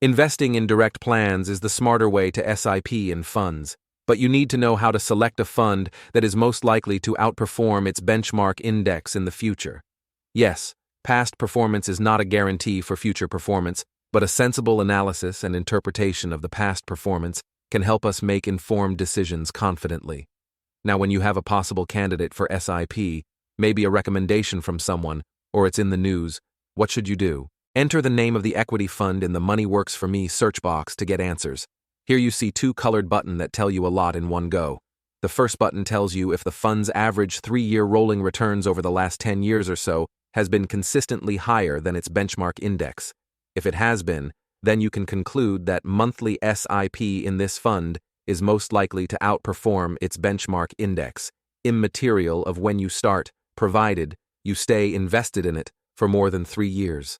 Investing in direct plans is the smarter way to SIP in funds, but you need to know how to select a fund that is most likely to outperform its benchmark index in the future. Yes, past performance is not a guarantee for future performance, but a sensible analysis and interpretation of the past performance can help us make informed decisions confidently. Now, when you have a possible candidate for SIP, maybe a recommendation from someone, or it's in the news, what should you do? Enter the name of the equity fund in the Moneyworks4me search box to get answers. Here you see two colored buttons that tell you a lot in one go. The first button tells you if the fund's average 3-year rolling returns over the last 10 years or so has been consistently higher than its benchmark index. If it has been, then you can conclude that monthly SIP in this fund is most likely to outperform its benchmark index, immaterial of when you start, provided you stay invested in it for more than 3 years.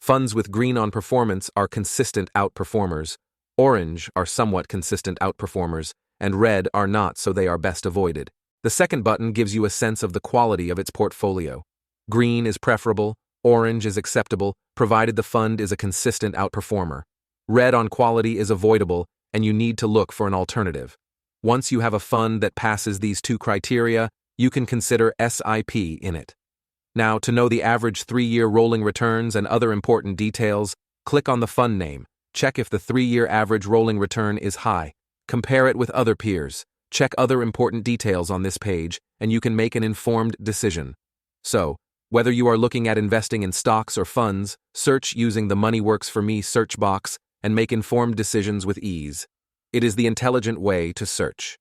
Funds with green on performance are consistent outperformers, orange are somewhat consistent outperformers, and red are not, so they are best avoided. The second button gives you a sense of the quality of its portfolio. Green is preferable, orange is acceptable, provided the fund is a consistent outperformer. Red on quality is avoidable, and you need to look for an alternative. Once you have a fund that passes these two criteria, you can consider SIP in it. Now, to know the average 3-year rolling returns and other important details, click on the fund name. Check if the 3-year average rolling return is high. Compare it with other peers. Check other important details on this page, and you can make an informed decision. So, whether you are looking at investing in stocks or funds, search using the Moneyworks4me search box and make informed decisions with ease. It is the intelligent way to search.